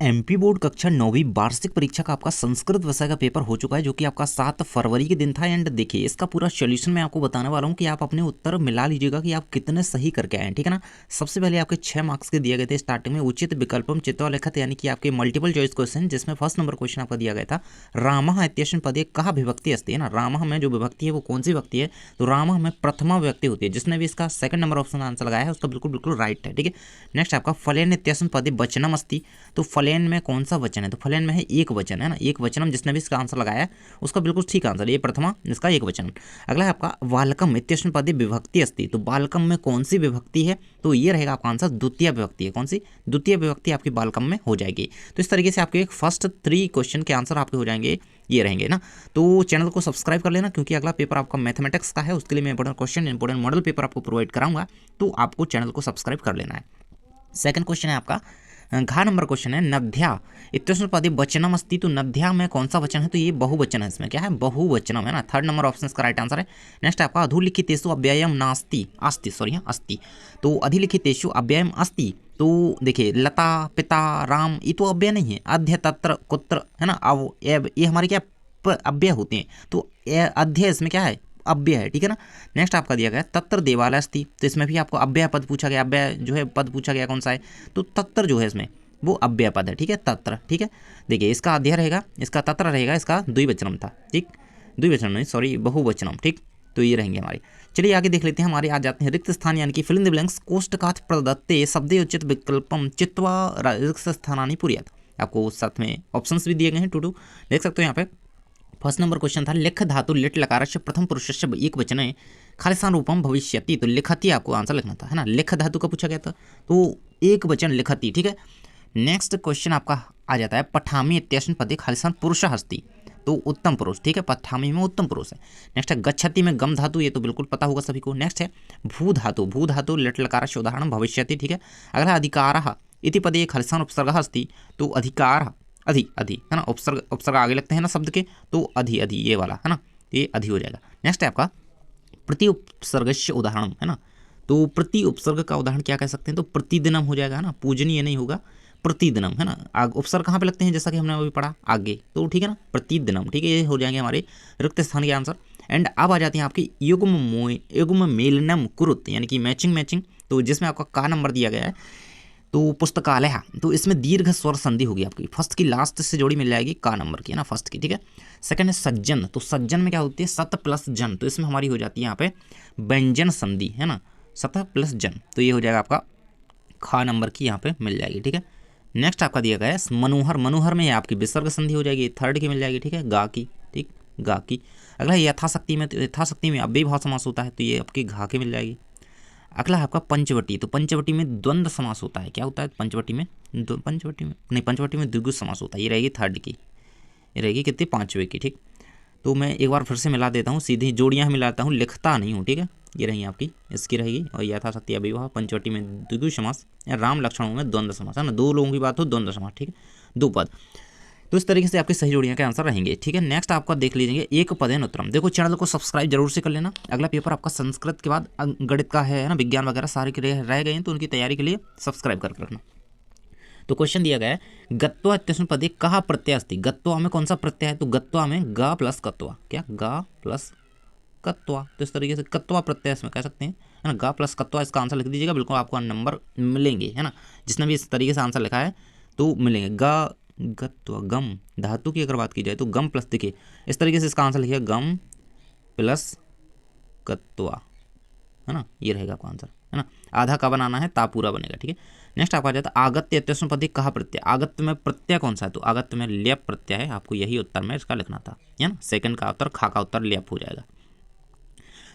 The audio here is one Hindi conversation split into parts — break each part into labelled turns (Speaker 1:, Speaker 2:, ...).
Speaker 1: एमपी बोर्ड कक्षा 9वीं वार्षिक परीक्षा का आपका संस्कृत विषय का पेपर हो चुका है, जो कि आपका 7 फरवरी के दिन था। एंड देखिए इसका पूरा सॉल्यूशन मैं आपको बताने वाला हूँ कि आप अपने उत्तर मिला लीजिएगा कि आप कितने सही करके आए हैं, ठीक है ना। सबसे पहले आपके 6 मार्क्स के दिए गए थे स्टार्टिंग में। उचित विकल्पम चित्वा लिखत, यानी कि आपके मल्टीपल चॉइस क्वेश्चन, जिसमें फर्स्ट नंबर क्वेश्चन आपका दिया गया था रामः इत्यस्मिन् पदे कः विभक्ति अस्ति, है ना। रामः में जो विभक्ति है वो कौन सी विभक्ति है, तो रामः में प्रथमा विभक्ति होती है। जिसने भी इसका सेकंड नंबर ऑप्शन आंसर लगाया है उसका बिल्कुल बिल्कुल राइट है, ठीक है। नेक्स्ट आपका फलेन इत्यस्मिन् पदे वचनम अस्ति, तो फलेन में कौन सा वचन है, तो फलेन में है एक वचन, है ना। एक वचनम, जिसने भी इसका आंसर लगाया है उसका बिल्कुल ठीक आंसर, ये प्रथमा इसका एक वचन। अगला है आपका बालकम इत्यस्मिन् पदे विभक्ति अस्ति, तो बालकम में कौन सी विभक्ति है, तो ये रहेगा आपका आंसर द्वितीय विभक्ति है। कौन सी द्वितीय विभक्ति आपकी बालकम में हो जाएगी। तो इस तरीके से आपके फर्स्ट 3 क्वेश्चन के आंसर आपके हो जाएंगे, ये रहेंगे ना। तो चैनल को सब्सक्राइब कर लेना, क्योंकि अगला पेपर आपका मैथमेटिक्स का है, उसके लिए मैं important question important model paper आपको प्रोवाइड कराऊंगा, तो आपको चैनल को सब्सक्राइब कर लेना है। सेकंड क्वेश्चन है आपका घा नंबर क्वेश्चन है नद्या इत्यस्मिन् पदे वचनम अस्ति, तो नद्या में कौन सा वचन है, तो ये बहुवचन है। इसमें क्या है, बहुवचनम, है ना। थर्ड नंबर ऑप्शन इसका राइट आंसर है। नेक्स्ट आपका अधोलिखितेषु अव्ययम नास्ति, अस्ति सॉरी अस्ति, तो अधिलिखितेषु अव्ययम अस्ति, तो देखिए लता पिता राम, ये तो अव्यय नहीं है। अध्य तत्र कुत्र, है ना, अव ये हमारे क्या अव्यय होते हैं, तो अध्य इसमें क्या है, अव्यय है, ठीक है ना। नेक्स्ट आपका दिया गया तत्र देवालय अस्ति, तो इसमें भी आपको अव्यय पद पूछा गया, अव्यय जो है पद पूछा गया कौन सा है, तो तत्र जो है इसमें वो अव्यय पद है, ठीक है, तत्र, ठीक है। देखिए इसका अध्यय रहेगा, इसका तत्र रहेगा, इसका द्विवचनम था, ठीक, द्विवचनम नहीं सॉरी बहुवचनम, ठीक। तो ये रहेंगे हमारे। चलिए आगे देख लेते हैं, हमारे आ जाते हैं रिक्त स्थान, यानी कि फिल इन द ब्लैंक्स कोष्ठकात् प्रदत्ते शब्दे उचित विकल्पम चित्वा रिक्त स्थानानि पूरयेत्। आपको साथ में ऑप्शंस भी दिए गए हैं टू देख सकते हो यहाँ पे। फर्स्ट नंबर क्वेश्चन था लिख धातु लिट लकारस्य प्रथम पुरुषस्य एक वचने खालिसान रूपम भविष्यति, तो लिखति आपको आंसर लिखना था, है ना। लिख धातु का पूछा गया था, तो एक वचन लिखति, ठीक है। नेक्स्ट क्वेश्चन आपका आ जाता है पठामी इत्यस्मिन् पदे खालिसान पुरुष हस्ति, तो उत्तम पुरुष, ठीक है, पठामी में उत्तम पुरुष है। नेक्स्ट है गच्छति में गम धातु, ये तो बिल्कुल पता होगा सभी को। नेक्स्ट है भू धातु लिट लकारस्य उदाहरण भविष्यति, ठीक है। अगला अधिकारः इति पदे खालिसान उपसर्गः अस्ति, तो अधिकार अधि अधि, है ना, उपसर्ग आगे लगते हैं ना शब्द के, तो अधि अधि ये वाला, है ना, ये अधि हो जाएगा। नेक्स्ट है आपका प्रति उपसर्गस्य उदाहरण, है ना, तो प्रति उपसर्ग का उदाहरण क्या कह सकते हैं, तो प्रतिदिनम हो जाएगा, है ना, पूजनीय नहीं होगा, प्रतिदिनम, है ना। उपसर्ग कहाँ पे लगते हैं, जैसा कि हमने अभी पढ़ा आगे, तो ठीक है ना, प्रतिदिनम, ठीक है, ये हो जाएंगे हमारे रिक्त स्थान के आंसर। एंड अब आ जाते हैं आपकी युग्म मेलनम कुरुत, यानी कि मैचिंग, तो जिसमें आपका का नंबर दिया गया है, तो पुस्तकालय है, तो इसमें दीर्घ स्वर संधि होगी आपकी, फर्स्ट की लास्ट से जोड़ी मिल जाएगी का नंबर की, है ना, फर्स्ट की, ठीक है। सेकंड है सज्जन, तो सज्जन में क्या होती है, सत प्लस जन, तो इसमें हमारी हो जाती है यहाँ पे व्यंजन संधि, है ना, सत प्लस जन, तो ये हो जाएगा आपका खा नंबर की यहाँ पे मिल जाएगी, ठीक है। नेक्स्ट आपका दिया गया है मनोहर में आपकी विसर्ग संधि हो जाएगी, थर्ड की मिल जाएगी, ठीक है, गा की, ठीक, गा की। अगला यथाशक्ति में, तो यथाशक्ति में अव्ययभाव समास होता है, तो ये आपकी घा की मिल जाएगी। अगला है आपका पंचवटी, तो पंचवटी में द्वंद्व समास होता है, क्या होता है पंचवटी में द्विगु समास होता है, ये रहेगी थर्ड की, ये रहेगी कितनी, 5वें की, ठीक। तो मैं एक बार फिर से मिला देता हूँ, सीधी जोड़ियाँ मिलाता हूँ, लिखता नहीं हूँ, ठीक है। ये रही आपकी, इसकी रहेगी, और यथाशक्ति अभिवाह, पंचवटी में द्विगु समास, या राम लक्ष्मणों में द्वंद्व समास, है ना, 2 लोगों की बात हो द्वंद्व समास, ठीक है, 2 पद। तो इस तरीके से आपकी सही जोड़ियाँ के आंसर रहेंगे, ठीक है। नेक्स्ट आपका देख लीजिए एक पदेन उत्तरम, देखो चैनल को सब्सक्राइब जरूर से कर लेना। अगला पेपर आपका संस्कृत के बाद गणित का है ना, विज्ञान वगैरह सारे के रह गए हैं, तो उनकी तैयारी के लिए सब्सक्राइब करके रखना। तो क्वेश्चन दिया गया है गत्वा इत्यस्मिन् पदे कः प्रत्यय अस्ति, गत्वा में कौन सा प्रत्यय है, तो गत्वा में गा प्लस कत्वा, क्या गा प्लस कत्वा, तो इस तरीके से कत्वा प्रत्यय इसमें कह सकते हैं, है ना, गा प्लस कत्वा, इसका आंसर लिख दीजिएगा, बिल्कुल आपको नंबर मिलेंगे, है ना। जिसने भी इस तरीके से आंसर लिखा है तो मिलेंगे। गा गत्वा गम धातु की अगर बात की जाए तो गम प्लस, देखिए इस तरीके से इसका आंसर लिखिए गम प्लस कत्वा, है ना, ये रहेगा आपका आंसर, है ना। आधा का बनाना है, ता पूरा बनेगा, ठीक है। नेक्स्ट आपका आ जाता है आगत्य इत्यस्मिन् पदे कः प्रत्यय, आगत्य में प्रत्यय कौन सा है, तो आगत्य में लेप प्रत्यय है, आपको यही उत्तर में इसका लिखना था, है ना। सेकंड का उत्तर खा का उत्तर लेप हो जाएगा।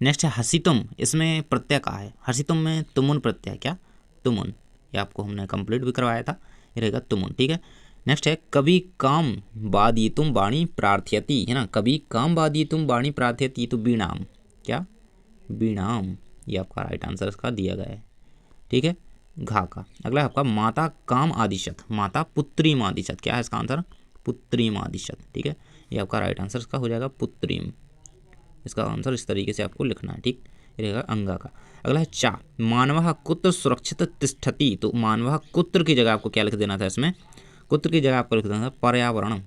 Speaker 1: नेक्स्ट है हसीतुम, इसमें प्रत्यय कहाँ है, हसीतुम में तुमुन प्रत्यय, क्या तुमुन, ये आपको हमने कंप्लीट भी करवाया था, ये रहेगा तुमुन, ठीक है। नेक्स्ट है कभी काम वादितुम वाणी प्रार्थयति, है ना, कभी काम वादितुम वाणी प्रार्थयति, तो बीणाम, क्या बीणाम, ये आपका राइट आंसर इसका दिया गया है, ठीक है, घा का। अगला है आपका माता काम आदिशत, माता पुत्रीम आदिशत, क्या है इसका आंसर, पुत्रीम आदिशत, ठीक है, ये आपका राइट आंसर इसका हो जाएगा पुत्रीम, इसका आंसर इस तरीके से आपको लिखना है, ठीक, ये रहेगा अंगा का। अगला है चा मानवः कुत्र सुरक्षित तिष्ठति, तो मानवः कुत्र की जगह आपको क्या लिख देना था इसमें, कुत्र की जगह आपको लिख देना पर्यावरण,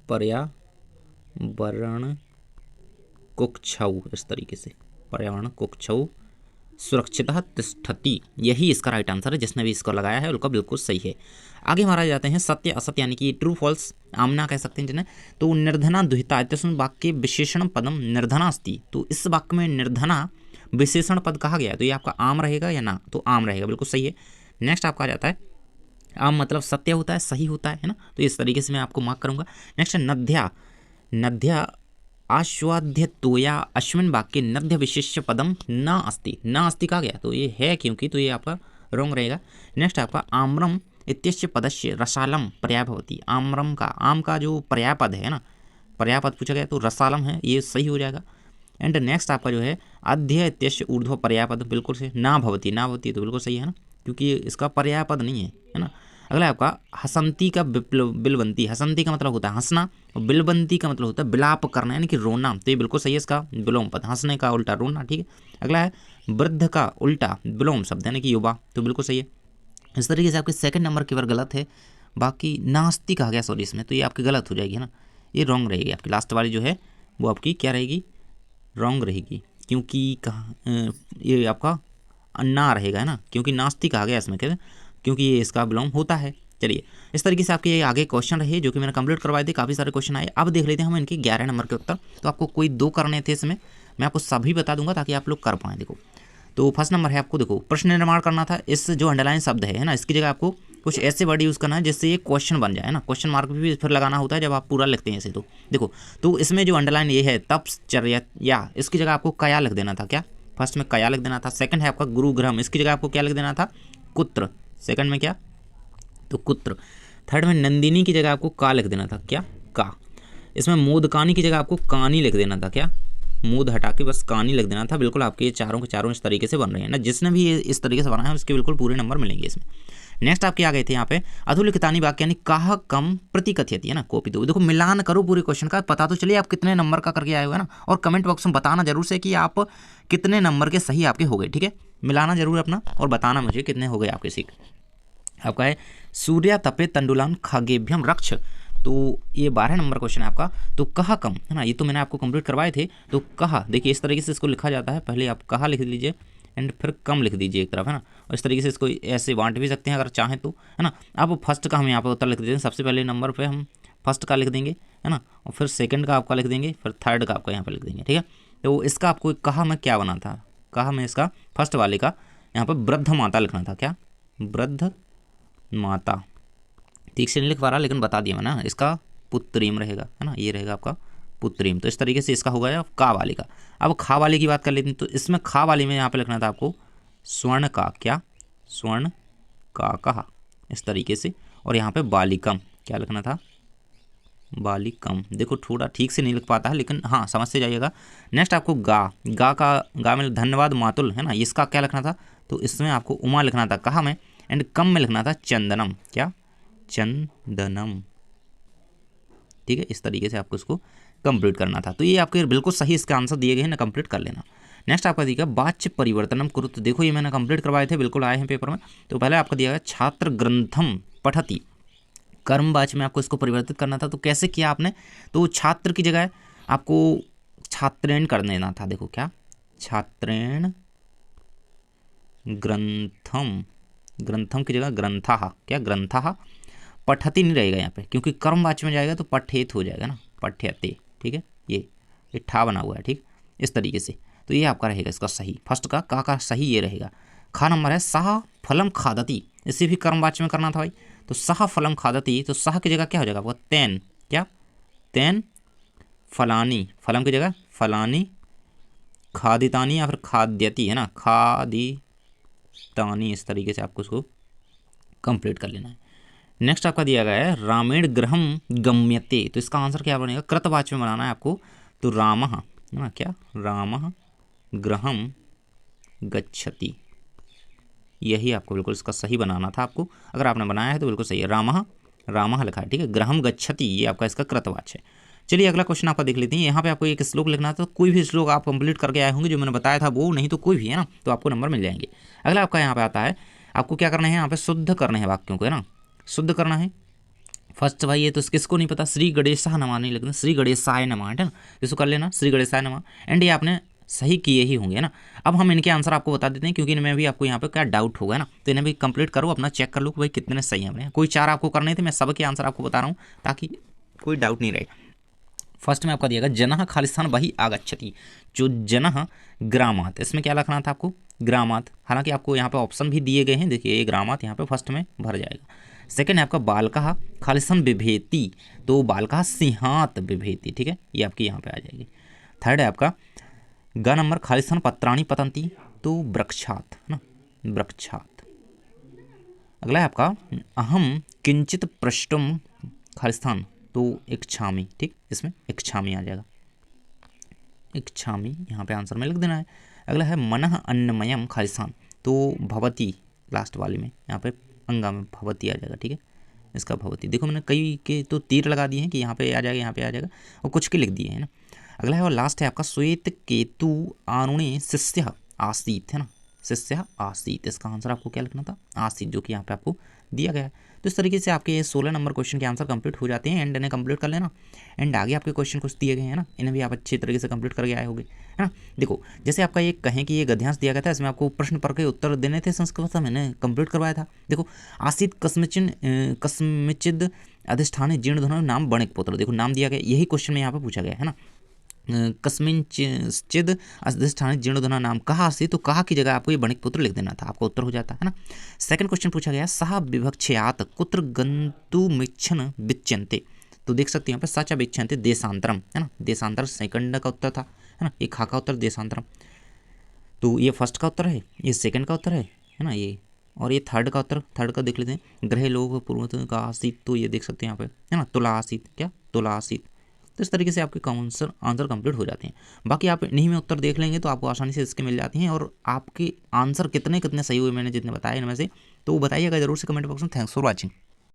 Speaker 1: पर्यावरण कुक्षौ, इस तरीके से पर्यावरण कुक्षौ सुरक्षितः तिष्ठति, यही इसका राइट आंसर है। जिसने भी इसको लगाया है उनका बिल्कुल सही है। आगे हमारा जाते हैं सत्य असत्य यानी कि ट्रू फॉल्स, आमना कह सकते हैं जिन्हें। तो निर्धना दुहिता इत्यस्मिन् वाक्ये विशेषण पदम निर्धना अस्ति, तो इस वाक्य में निर्धना विशेषण पद कहा गया है, तो ये आपका आम रहेगा या ना, तो आम रहेगा, बिल्कुल सही है। नेक्स्ट आपका आ जाता है आम मतलब सत्य होता है, सही होता है ना, तो इस तरीके से मैं आपको मार्क करूंगा। नेक्स्ट है नद्या, नद्या आश्वाद्य तोया अश्विन वाक्य नद्य विशेष्य पदम न अस्ति, न अस्ति कहा गया, तो ये है क्योंकि, तो ये आपका रॉन्ग रहेगा। नेक्स्ट आपका आम्रम इत्यस्य पदस्य रसालम पर्याय भवति, आम्रम का, आम का जो पर्याय पद है ना, पर्याय पद पूछा गया तो रसालम है, ये सही हो जाएगा। एंड नेक्स्ट आपका जो है अध्य इत्यस्य ऊर्ध्व पर्याय पद, बिल्कुल से ना भवति, ना भवति तो बिल्कुल सही है ना, क्योंकि इसका पर्याय पद नहीं है ना। अगला आपका हसंती का बिलबंती, हसंती का मतलब होता है हंसना और बिलबंती का मतलब होता है बिलाप करना यानी कि रोना, तो ये बिल्कुल सही है इसका विलोम पद, हंसने का उल्टा रोना, ठीक है। अगला है वृद्ध का उल्टा विलोम शब्द यानी कि युवा, तो बिल्कुल सही है। इस तरीके से आपके सेकंड नंबर की बार गलत है, बाकी नास्ती कहा गया सॉरी इसमें, तो ये आपकी गलत हो जाएगी ना, ये रॉन्ग रहेगी। आपकी लास्ट वाली जो है वो आपकी क्या रहेगी, रॉन्ग रहेगी, क्योंकि कहाँ ये आपका ना रहेगा है ना, क्योंकि नास्ती कहा गया इसमें क्या, क्योंकि ये इसका बिलोंग होता है। चलिए इस तरीके से आपके आगे क्वेश्चन रहे जो कि मैंने कंप्लीट करवाए थे, काफ़ी सारे क्वेश्चन आए। अब देख लेते हैं हम इनके 11 नंबर के उत्तर। तो आपको कोई 2 करने थे इसमें, मैं आपको सभी बता दूंगा ताकि आप लोग कर पाएँ। देखो तो फर्स्ट नंबर है आपको, देखो प्रश्न निर्माण करना था, इस जो अंडरलाइन शब्द है ना, इसकी जगह आपको कुछ ऐसे वर्ड यूज़ करना है जिससे ये क्वेश्चन बन जाए ना, क्वेश्चन मार्क भी फिर लगाना होता है जब आप पूरा लिखते हैं ऐसे। तो देखो तो इसमें जो अंडरलाइन ये है तपश्चर्या, या इसकी जगह आपको कया लिख देना था, क्या फर्स्ट में कया लिख देना था। सेकंड है आपका गुरुग्रहम, इसकी जगह आपको क्या लिख देना था, कुत्र, सेकंड में क्या, तो कुत्र। थर्ड में नंदिनी की जगह आपको का लिख देना था, क्या, का। इसमें मोदकानी की जगह आपको कानी लिख देना था, क्या, मूद हटा के बस कानी लिख देना था। बिल्कुल आपके ये चारों के चारों इस तरीके से बन रहे हैं ना, जिसने भी ये इस तरीके से बना है उसके बिल्कुल पूरे नंबर मिलेंगे इसमें। नेक्स्ट आपके आ गए थे यहाँ पे अधुलिखितानि वाक्य यानी कहा कम प्रतिकथयति है ना, कॉपी दो। देखो मिलान करो पूरे क्वेश्चन का, पता तो चलिए आप कितने नंबर का करके आए हो है ना, और कमेंट बॉक्स में बताना जरूर से कि आप कितने नंबर के सही आपके हो गए, ठीक है। मिलाना जरूर अपना और बताना मुझे कितने हो गए आपके सीख। आपका है सूर्या तपे तंडुलान खगेभ्यम रक्ष, तो ये 12 नंबर क्वेश्चन है आपका। तो कहा कम है ना, ये तो मैंने आपको कंप्लीट करवाए थे। तो कहा देखिए इस तरीके से इसको लिखा जाता है, पहले आप कहा लिख लीजिए एंड फिर कम लिख दीजिए एक तरफ है ना, और इस तरीके से इसको ऐसे बांट भी सकते हैं अगर चाहें तो है ना। अब फर्स्ट का हम यहाँ पर उत्तर लिख देते हैं, सबसे पहले नंबर पे हम फर्स्ट का लिख देंगे है ना, और फिर सेकंड का आपका लिख देंगे, फिर थर्ड का आपका यहाँ पर लिख देंगे, ठीक है। तो इसका आपको कहा में क्या बना था, कहा में इसका फर्स्ट वाले का यहाँ पर वृद्ध माता लिखना था, क्या, वृद्ध माता, ठीक से नहीं लिख पा रहा लेकिन बता दिया मैं ना, इसका पुत्रीम रहेगा है ना, ये रहेगा आपका पुत्रीम। तो इस तरीके से इसका होगा का वाले का। अब खा वाले की बात कर लेते हैं, तो इसमें खा वाले में यहाँ पे लिखना था आपको स्वर्ण का, क्या, स्वर्ण का कहा, इस तरीके से। और यहाँ पे बालिकम क्या लिखना था, बालिकम। देखो थोड़ा ठीक से नहीं लिख पाता है लेकिन हाँ समझ से जाइएगा। नेक्स्ट आपको गा, गा का, गा में धन्यवाद मातुल है ना, इसका क्या लिखना था, तो इसमें आपको उमा लिखना था कहा में, एंड कम में लिखना था चंदनम, क्या, चंदनम, ठीक है। इस तरीके से आपको इसको कंप्लीट करना था। तो ये आपके बिल्कुल सही इसका आंसर दिए गए हैं ना, कंप्लीट कर लेना। नेक्स्ट आपका दिया वाच्य परिवर्तनम कुरुत, देखो ये मैंने कंप्लीट करवाए थे, बिल्कुल आए हैं पेपर में। तो पहले आपका दिया गया छात्र ग्रंथम पठति, कर्मवाच्य में आपको इसको परिवर्तित करना था। तो कैसे किया आपने, तो छात्र की जगह आपको छात्रेण कर देना था, देखो क्या, छात्रेण ग्रंथम, ग्रंथम की जगह ग्रंथः, क्या, ग्रंथः। पठति नहीं रहेगा यहाँ पे क्योंकि कर्मवाच्य में जाएगा तो पठेत हो जाएगा ना, पठ्यते, ठीक है। ये ठा बना हुआ है, ठीक, इस तरीके से। तो ये आपका रहेगा इसका सही, फर्स्ट का सही ये रहेगा। खा नंबर है सह फलम खादति, इसे भी कर्मवाच्य में करना था भाई। तो सह फलम खादति, तो सह की जगह क्या हो जाएगा आपका तेन, क्या, तेन फलानी, फलम की जगह फलानी, खादितानी या फिर खाद्यति है ना, खादितानी, इस तरीके से आपको उसको कंप्लीट कर लेना है। नेक्स्ट आपका दिया गया है रामेण गृहम गम्यते, तो इसका आंसर क्या बनेगा, कृतवाच्य में बनाना है आपको। तो रामः है ना, क्या, रामः गृहम गच्छति, यही आपको बिल्कुल इसका सही बनाना था आपको। अगर आपने बनाया है तो बिल्कुल सही है, रामः, रामः लिखा है, ठीक है। गृहम गच्छति ये आपका इसका कृतवाच्य है। चलिए अगला क्वेश्चन आपका देख लेते हैं। यहाँ पे आपको एक श्लोक लिखना था, तो कोई भी श्लोक आप कंप्लीट करके आए होंगे जो मैंने बताया था वो, नहीं तो कोई भी है ना, तो आपको नंबर मिल जाएंगे। अगला आपका यहाँ पे आता है, आपको क्या करना है, यहाँ पे शुद्ध करने हैं वाक्यों को है ना, शुद्ध करना है। फर्स्ट भाई ये तो किसको नहीं पता, श्री गणेशाय नमः नहीं लिखना, श्री गणेशाय नमः है ना, इसको कर लेना श्री गणेशाय नमः। एंड ये आपने सही किए ही होंगे ना। अब हम इनके आंसर आपको बता देते हैं, क्योंकि इनमें भी आपको यहाँ पे क्या डाउट होगा ना, तो इन्हें भी कंप्लीट करो, अपना चेक कर लो कि भाई कितने सही हैं हमने। कोई 4 आपको करने थे, मैं सबके आंसर आपको बता रहा हूँ ताकि कोई डाउट नहीं रहे। फर्स्ट में आपका दिएगा जनः खालिस्तान बहि आगच्छति, जो जनः ग्रामात, इसमें क्या लिखना था आपको, ग्रामात। हालांकि आपको यहाँ पे ऑप्शन भी दिए गए हैं, देखिए ये ग्रामात यहाँ पे फर्स्ट में भर जाएगा। सेकंड है आपका बालकः खालिस्तान बिभेति, तो बालकः सिंहात बिभेति, ठीक है, ये आपकी यहाँ पे आ जाएगी। थर्ड है आपका ग नंबर खालिस्तान पत्राणि पतंती, तो वृक्षात है ना, वृक्षात। अगला है आपका अहम किंचित पृष्ठम खालिस्तान, तो इच्छामि, ठीक, इसमें इच्छामि आ जाएगा, इच्छामि यहाँ पे आंसर में लिख देना है। अगला है मनः अन्नमयम खालिस्तान, तो भवती लास्ट वाले में यहाँ पे अंगा में भवती आ जाएगा, ठीक है, इसका भवती। देखो मैंने कई के तो तीर लगा दिए हैं कि यहाँ पे आ जाएगा, यहाँ पे आ जाएगा, और कुछ के लिख दिए हैं ना। अगला है और लास्ट है आपका श्वेत केतु आरुणे शिष्य आसीत, है ना, शिष्य आसीत, इसका आंसर आपको क्या लिखना था, आसीत, जो कि यहाँ पे आपको दिया गया है। तो इस तरीके से आपके ये 16 नंबर क्वेश्चन के आंसर कंप्लीट हो जाते हैं, एंड इन्हें कंप्लीट कर लेना। एंड आगे आपके क्वेश्चन कुछ दिए गए हैं ना, इन्हें भी आप अच्छी तरीके से कंप्लीट करके आए होंगे, है ना। देखो जैसे आपका ये कहें कि ये गद्यांश दिया गया था, इसमें आपको प्रश्न पढ़ के उत्तर देने थे संस्कृत, मैंने कंप्लीट करवाया था। देखो आसीत कस्मिचिद अधिष्ठाने जीर्णधनो नाम बणिक पुत्र, देखो नाम दिया गया, यही क्वेश्चन में यहाँ पे पूछा गया है ना। कस्मिंचिद अधिष्ठान जीर्णोधना नाम कहा से, तो कहा की जगह आपको ये बणिक पुत्र लिख देना था, आपका उत्तर हो जाता है ना। सेकंड क्वेश्चन पूछा गया सह विभक्षयात कुत्र गंतुमिच्छन विच्यन्ते, तो देख सकते हैं यहाँ पे सच विच्यन्ते देशांतरम, है ना, देशांतर सेकंड का उत्तर था, है ना, ये खा का उत्तर देशांतरम, तो ये फर्स्ट का उत्तर है, ये सेकंड का उत्तर है ना ये, और ये थर्ड का उत्तर, थर्ड का देख लेते हैं, ग्रह लोग पूर्व का आसित, तो ये देख सकते हैं यहाँ पे, है ना, तुला आसित, क्या तुला आसित। तो इस तरीके से आपके आंसर कंप्लीट हो जाते हैं। बाकी आप इन्हीं में उत्तर देख लेंगे तो आपको आसानी से इसके मिल जाती हैं, और आपके आंसर कितने कितने सही हुए मैंने जितने बताए इनमें से, तो वो बताइएगा जरूर से कमेंट बॉक्स में। Thanks for watching.